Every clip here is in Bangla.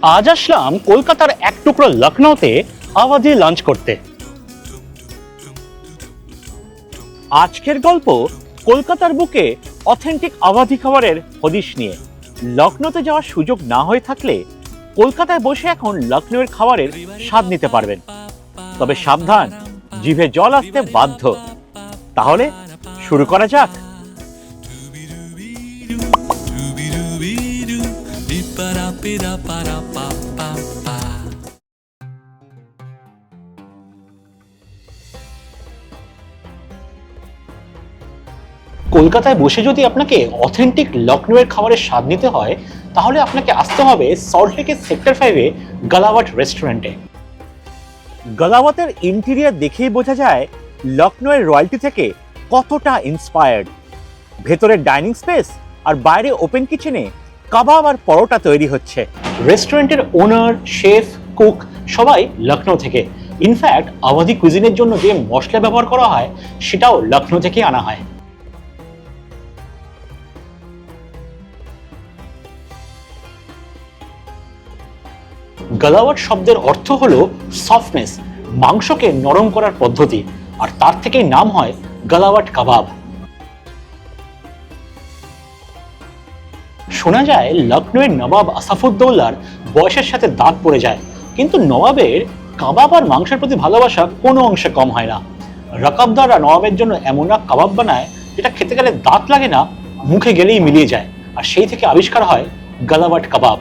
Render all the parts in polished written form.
আজ আসলাম কলকাতার এক টুকরো লখনৌতে আওয়াধি লাঞ্চ করতে। আজকের গল্প কলকাতার বুকে অথেন্টিক আওয়াধি খাবারের হদিশ নিয়ে। লখনৌতে যাওয়ার সুযোগ না হয়ে থাকলে কলকাতায় বসে এখন লখনৌয়ের খাবারের স্বাদ নিতে পারবেন। তবে সাবধান, জিভে জল আসতে বাধ্য। তাহলে শুরু করা যাক। কলকাতায় বসে যদি আপনাকে অথেন্টিক লখনৌয়ের খাবারের স্বাদ নিতে হয়, তাহলে আপনাকে আসতে হবে সল্টলেকের সেক্টর 5-এ গালাওয়াট রেস্টুরেন্টে। গালাওয়াতের ইন্টেরিয়ার দেখেই বোঝা যায় লখনৌয়ের রয়্যালটি থেকে কতটা ইন্সপায়ার্ড। ভেতরের ডাইনিং স্পেস আর বাইরে ওপেন কিচেনে কাবাব আর পরোটা তৈরি হচ্ছে। রেস্টুরেন্টের ওনার, শেফ, কুক সবাই লখনৌ থেকে। ইনফ্যাক্ট আওয়াধি কুইজিনের জন্য যে মশলা ব্যবহার করা হয় সেটাও লখনৌ থেকে আনা হয়। গালাওয়াট শব্দের অর্থ হলো সফটনেস, মাংসকে নরম করার পদ্ধতি, আর তার থেকেই নাম হয় গালাওয়াট কাবাব। শোনা যায় লখনৌয়ের নবাব আসাফউদ্দৌলার বয়সের সাথে দাঁত পড়ে যায়, কিন্তু নবাবের কাবাব আর মাংসের প্রতি ভালোবাসা কোনো অংশে কম হয় না। রকাবদাররা নবাবের জন্য এমন এক কাবাব বানায় যেটা খেতে গেলে দাঁত লাগে না, মুখে গেলেই মিলিয়ে যায়, আর সেই থেকে আবিষ্কার হয় গালাওয়াট কাবাব।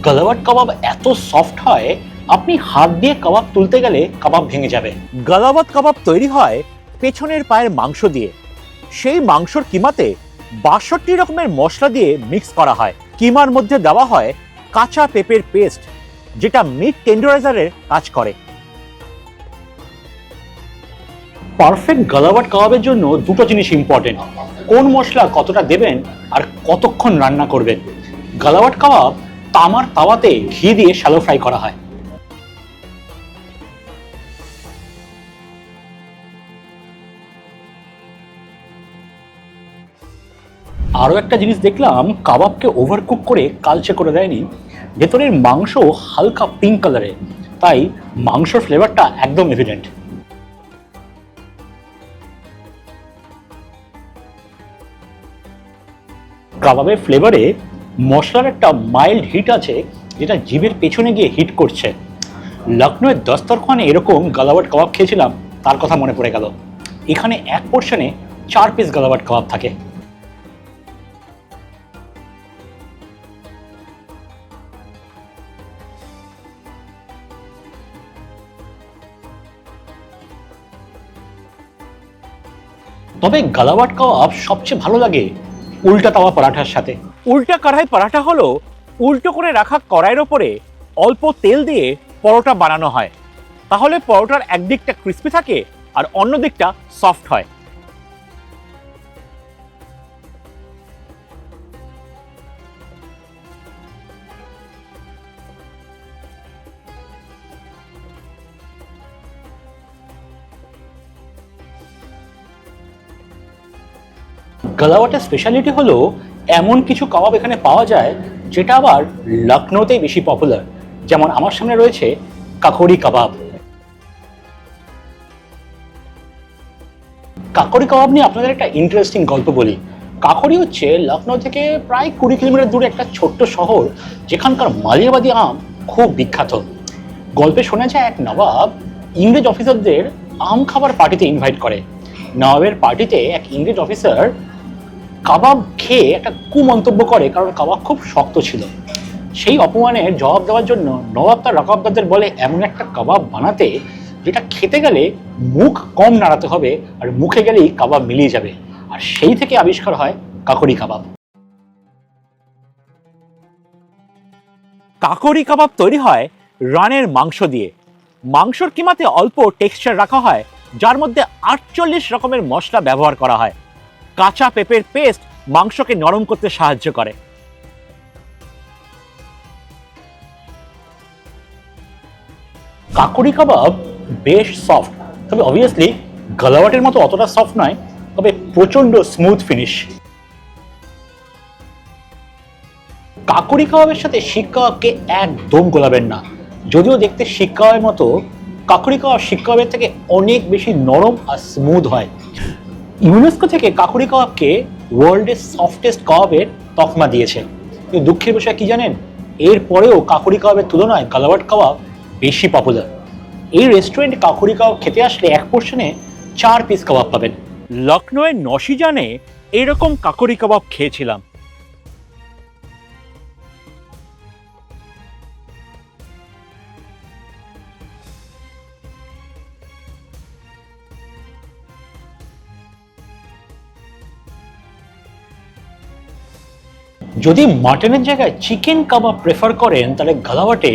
গালাওয়াট কাবাব এত সফট হয় আপনি হাত দিয়ে কাবাব তুলতে গেলে কাবাব ভেঙে যাবে। গালাওয়াট কাবাব তৈরি হয় পেছনের পায়ের মাংস দিয়ে। সেই মাংসর কিমাতে ৬২ রকমের মশলা দিয়ে মিক্স করা হয়। কিমার মধ্যে দেওয়া হয় কাঁচা পেঁপের পেস্ট, যেটা মিট টেন্ডারাইজারের কাজ করে। পারফেক্ট গালাওয়াট কাবাবের জন্য দুটো জিনিস ইম্পর্টেন্ট: কোন মশলা কতটা দেবেন আর কতক্ষণ রান্না করবেন। গালাওয়াট কাবাব তামার তাওয়াতে ঘি দিয়ে শ্যালো ফ্রাই করা হয়। আরো একটা জিনিস দেখলাম, কাবাবকে ওভারকুক করে কালচে করে দেয়নি। ভেতরের মাংস হালকা পিঙ্ক কালারে, তাই মাংসর ফ্লেভারটা একদম এভিডেন্ট। কাবাবের ফ্লেভারে মশলার একটা মাইল্ড হিট আছে, যেটা জিভের পেছনে গিয়ে হিট করছে। লখনৌয়ের দস্তরখানে এরকম গালাওয়াট কাবাব খেয়েছিলাম, তার কথা মনে পড়ে গেল। এখানে এক পোর্শনে 4 পিস গালাওয়াট কাবাব থাকে। তবে গালাওয়াট কাবাব সবচেয়ে ভালো লাগে উল্টা তাওয়া পরাঠার সাথে। উল্টা কড়াই পরাঠা হলো উল্টো করে রাখা কড়াইয়ের ওপরে অল্প তেল দিয়ে পরোটা বানানো হয়। তাহলে পরোটার একদিকটা ক্রিস্পি থাকে আর অন্য দিকটা সফট হয়। গালাওয়াটের স্পেশালিটি হলো এমন কিছু কাবাব এখানে পাওয়া যায় যেটা আবার লখনৌতেই বেশি পপুলার। যেমন আমার সামনে রয়েছে কাকড়ি কাবাব। কাকড়ি কাবাব নিয়ে আপনাদের একটা ইন্টারেস্টিং গল্প বলি। কাকড়ি হচ্ছে লখনৌ থেকে প্রায় 20 কিলোমিটার দূরে একটা ছোট্ট শহর, যেখানকার মালিয়াবাদী আম খুব বিখ্যাত। গল্পে শোনা যায় এক নবাব ইংরেজ অফিসারদের আম খাবার পার্টিতে ইনভাইট করে। নবাবের পার্টিতে এক ইংরেজ অফিসার কাবাব খেয়ে একটা কুমন্তব্য করে, কারণ কাবাব খুব শক্ত ছিল। সেই অপমানের জবাব দেওয়ার জন্য নবাব তার রকাবদারদের বলে এমন একটা কাবাব বানাতে যেটা খেতে গেলে মুখ কম নাড়াতে হবে আর মুখে গেলেই কাবাব মিলিয়ে যাবে। আর সেই থেকে আবিষ্কার হয় কাকড়ি কাবাব। কাকড়ি কাবাব তৈরি হয় রানের মাংস দিয়ে। মাংসর কিমাতে অল্প টেক্সচার রাখা হয়, যার মধ্যে 48 রকমের মশলা ব্যবহার করা হয়। কাঁচা পেঁপের পেস্ট মাংসকে নরম করতে সাহায্য করে। কাকড়ি কাবাব বেশ সফট, তবে অবভিয়াসলি গালাওয়াটের মতো অতটা সফট নয়, তবে প্রচন্ড স্মুথ ফিনিশ। কাকড়ি কাবাবের সাথে শিক কাবাবকে একদম গোলাবেন না। যদিও দেখতে শিক কাবাবের মতো, কাকড়ি কাবাব শিক কাবাবের থেকে অনেক বেশি নরম আর স্মুথ হয়। ইউনেস্কো থেকে কাকড়ি কাবাবকে ওয়ার্ল্ডের সফটেস্ট কাবাবের তকমা দিয়েছে। কিন্তু দুঃখের বিষয় কি জানেন, এরপরেও কাকড়ি কাবাবের তুলনায় গালাবাট কাবাব বেশি পপুলার। এই রেস্টুরেন্টে কাকড়ি কাবাব খেতে আসলে এক পোর্শনে 4 পিস কাবাব পাবেন। লখনৌয়ের নশিজানে এরকম কাকড়ি কাবাব খেয়েছিলাম। যদি মাটনের জায়গায় চিকেন কাবাব প্রেফার করেন তাহলে গালাবাটে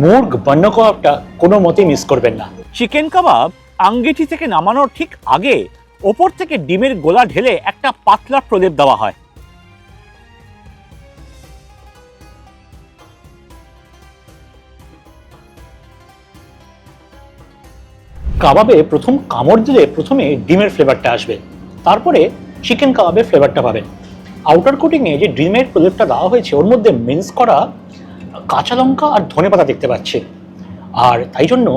মুর্গ বান্ন কাবাবটা কোনো মতেই মিস করবেন না। চিকেন কাবাব আঙ্গিঠি থেকে নামানোর ঠিক আগে ওপর থেকে ডিমের গোলা ঢেলে একটা পাতলা প্রলেপ দেওয়া হয়। কাবাবে প্রথম কামড় দিলে প্রথমে ডিমের ফ্লেভারটা আসবে, তারপরে চিকেন কাবাবের ফ্লেভারটা পাবেন। আউটার কোটিংয়ে যে ডিমের প্রলেপটা দেওয়া হয়েছে ওর মধ্যে মিন্স করা কাঁচা লঙ্কা আর ধনেপাতা দেখতে পাচ্ছি, আর তাই জন্য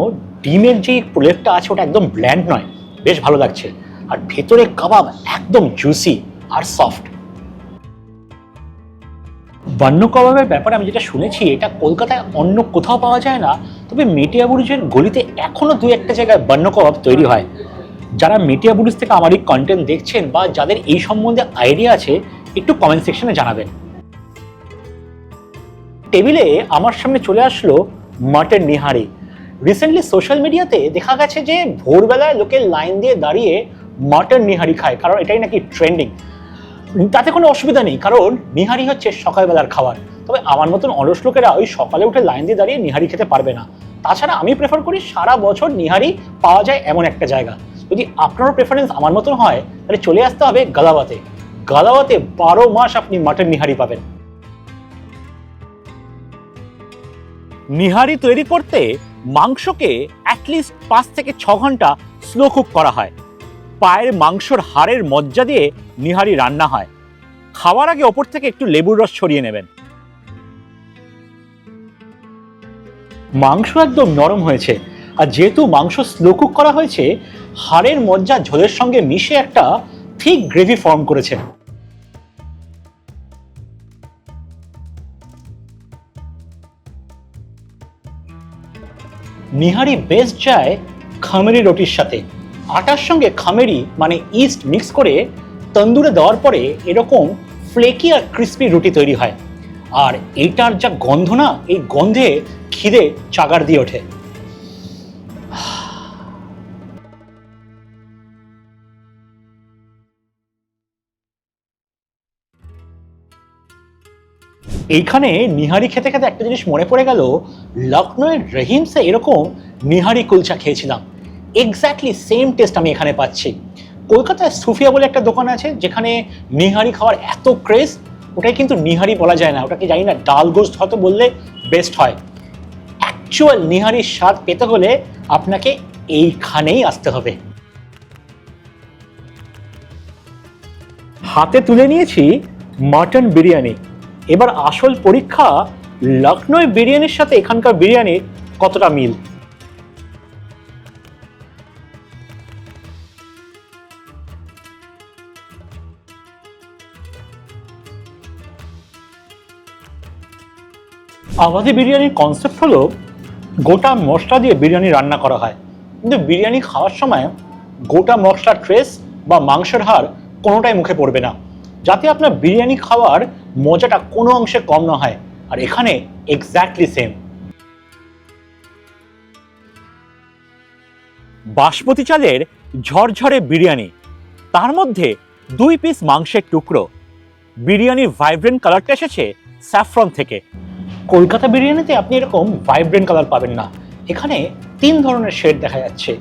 ডিমের যে প্রলেপটা আছে ওটা একদম ব্ল্যান্ড নয়, বেশ ভালো লাগছে। আর ভেতরে কাবাব একদম জুসি আর সফট। বান্ন কাবাবের ব্যাপারে আমি যেটা শুনেছি এটা কলকাতায় অন্য কোথাও পাওয়া যায় না, তবে মেটিয়াবুরুজের গলিতে এখনো 2-1টা জায়গায় বান্ন কাবাব তৈরি হয়। যারা মেটিয়াবুরুজ থেকে আমার এই কন্টেন্ট দেখছেন বা যাদের এই সম্বন্ধে আইডিয়া আছে একটু কমেন্ট সেকশনে জানাবেন। টেবিলে আমার সামনে চলে আসলো মাটন নিহারি। রিসেন্টলি সোশ্যাল মিডিয়াতে দেখা গেছে যে ভোরবেলায় লোকে লাইন দিয়ে দাঁড়িয়ে মাটন নিহারি খায়, কারণ এটাই নাকি ট্রেন্ডিং। তাতে কোনো অসুবিধা নেই, কারণ নিহারি হচ্ছে সকালবেলার খাবার। তবে আমার মতন অলস লোকেরা ওই সকালে উঠে লাইন দিয়ে দাঁড়িয়ে নিহারি খেতে পারবে না। তাছাড়া আমি প্রেফার করি সারা বছর নিহারি পাওয়া যায় এমন একটা জায়গা। যদি আপনারও প্রেফারেন্স আমার মতন হয় তাহলে চলে আসতে হবে গালাওয়াতে। গালাওয়াতে 12 মাস আপনি মাটন নিহারি পাবেন। নিহারি তৈরি করতে মাংসকে অ্যাটলিস্ট 5 থেকে 6 ঘন্টা স্লো কুক করা হয়। পায়ের মাংসর হাড়ের মজ্জা দিয়ে নিহারি রান্না হয়। খাওয়ার আগে ওপর থেকে একটু লেবুর রস ছড়িয়ে নেবেন। মাংস একদম নরম হয়েছে, আর যেহেতু মাংস স্লো কুক করা হয়েছে হাড়ের মজ্জা ঝোলের সঙ্গে মিশে একটা থিক গ্রেভি ফর্ম করেছে। নিহারি বেস্ট যায় খামেরি রুটির সাথে। আটার সঙ্গে খামেরি মানে ইস্ট মিক্স করে তন্দুরে দেওয়ার পরে এরকম ফ্লেকি আর ক্রিস্পি রুটি তৈরি হয়। আর এইটার যা গন্ধ না, এই গন্ধে খিদে চাগার দিয়ে ওঠে। এইখানে নিহারি খেতে খেতে একটা জিনিস মনে পড়ে গেল, লখনৌয়ের রহিমসে এরকম নিহারি কুলচা খেয়েছিলাম। এক্স্যাক্টলি সেম টেস্ট আমি এখানে পাচ্ছি। কলকাতায় সুফিয়া বলে একটা দোকান আছে যেখানে নিহারি খাওয়ার এত ক্রেজ, ওটাই কিন্তু নিহারি বলা যায় না, ওটাকে জানি না ডাল গোস্ত হয়তো বললে বেস্ট হয়। অ্যাকচুয়াল নিহারির স্বাদ পেতে হলে আপনাকে এইখানেই আসতে হবে। হাতে তুলে নিয়েছি মাটন বিরিয়ানি। এবার আসল পরীক্ষা, লখনৌ বিরিয়ানির সাথে এখানকার বিরিয়ানির কতটা মিল। আওয়াধি বিরিয়ানির কনসেপ্ট হলো গোটা মশলা দিয়ে বিরিয়ানি রান্না করা হয়, কিন্তু বিরিয়ানি খাওয়ার সময় গোটা মশলার ট্রেস বা মাংসের হাড় কোনোটাই মুখে পড়বে না, যাতে আপনার বিরিয়ানি খাওয়ার মজাটা কোনো অংশে কম না হয়। আর এখানে এক্স্যাক্টলি সেম। বাসমতি চালের ঝরঝরে বিরিয়ানি, তার মধ্যে 2 পিস মাংসের টুকরো। বিরিয়ানির ভাইব্রেন্ট কালারটা এসেছে স্যাফরন থেকে। কলকাতা বিরিয়ানিতে আপনি এরকম ভাইব্রেন্ট কালার পাবেন না, এখানে 3 ধরনের শেড দেখা যাচ্ছে,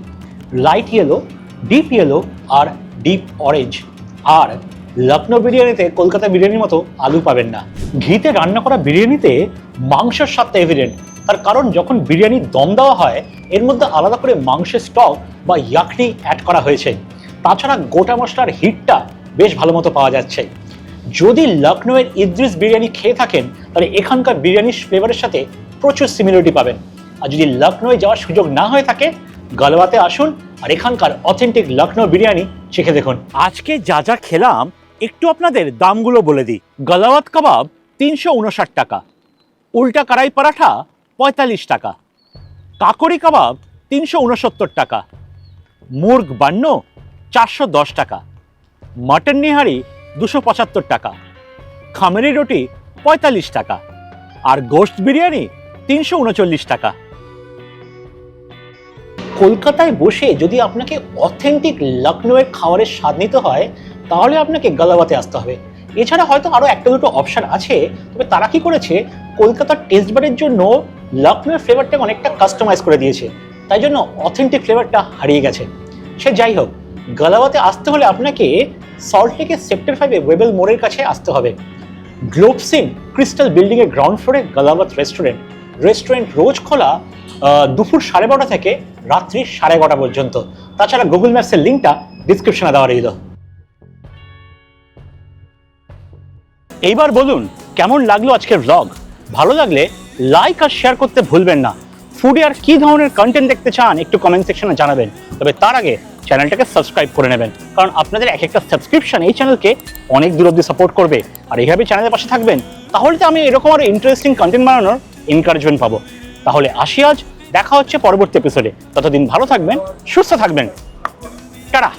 লাইট ইয়েলো, ডিপ ইয়েলো আর ডিপ অরেঞ্জ। আর লখনৌ বিরিয়ানিতে কলকাতা বিরিয়ানির মতো আলু পাবেন না। ঘিতে রান্না করা বিরিয়ানিতে মাংসের স্বাদটা এভিডেন্ট, তার কারণ যখন বিরিয়ানি দম দেওয়া হয় এর মধ্যে আলাদা করে মাংসের স্টক বা ইয়াকনি অ্যাড করা হয়েছে। তাছাড়া গোটা মশলার হিটটা বেশ ভালো মতো পাওয়া যাচ্ছে। যদি লখনৌয়ের ইদ্রিস বিরিয়ানি খেয়ে থাকেন তাহলে এখানকার বিরিয়ানির ফ্লেভারের সাথে প্রচুর সিমিলারিটি পাবেন। আর যদি লখনৌয়ে যাওয়ার সুযোগ না হয়ে থাকে, গালাওয়াতে আসুন আর এখানকার অথেন্টিক লখনৌ বিরিয়ানি শিখে দেখুন। আজকে যা যা খেলাম একটু আপনাদের দামগুলো বলে দিই। গালাওয়াত কাবাব 359 টাকা, উল্টা কড়াই পরাঠা 45 টাকা, কাকড়ি কাবাব 369 টাকা, মুর্গ বান্ন 410 টাকা, মটন নিহারি 275 টাকা, খামেরি রুটি 45 টাকা আর গোশত বিরিয়ানি 339 টাকা। কলকাতায় বসে যদি আপনাকে অথেন্টিক লখনৌয়ের খাবারের স্বাদ নিতে হয় তাহলে আপনাকে গালাওয়াতে আসতে হবে। এছাড়া হয়তো আরও একটা দুটো অপশান আছে, তবে তারা কি করেছে কলকাতার টেস্ট বারের জন্য লখনৌয়ের ফ্লেভারটাকে অনেকটা কাস্টমাইজ করে দিয়েছে, তাই জন্য অথেন্টিক ফ্লেভারটা হারিয়ে গেছে। সে যাই হোক, গালাওয়াতে আসতে হলে আপনাকে সল্টলেকের সেক্টর 5-এ ওয়েবেল মোড়ের কাছে আসতে হবে। গ্লোবসিন ক্রিস্টাল বিল্ডিংয়ের গ্রাউন্ড ফ্লোরে গালাওয়াত রেস্টুরেন্ট রোজ খোলা দুপুর 12:30 থেকে রাত্রি 11:30 পর্যন্ত। তাছাড়া গুগল ম্যাপসের লিঙ্কটা ডিসক্রিপশনে দেওয়া রইল। এইবার বলুন কেমন লাগলো আজকের ব্লগ। ভালো লাগলে লাইক আর শেয়ার করতে ভুলবেন না। ফুডে আর কি ধরনের কন্টেন্ট দেখতে চান একটু কমেন্ট সেকশনে জানাবেন। তবে তার আগে চ্যানেলটাকে সাবস্ক্রাইব করে নেবেন, কারণ আপনাদের এক একটা সাবস্ক্রিপশন এই চ্যানেলকে অনেক দূর অব্দি সাপোর্ট করবে। আর এইভাবে চ্যানেলের পাশে থাকবেন তাহলে তো আমি এরকম আরো ইন্টারেস্টিং কন্টেন্ট বানানোর এনকারেজমেন্ট পাবো। তাহলে আসি আজ, দেখা হচ্ছে পরবর্তী এপিসোডে। ততদিন ভালো থাকবেন, সুস্থ থাকবেন, টাটা।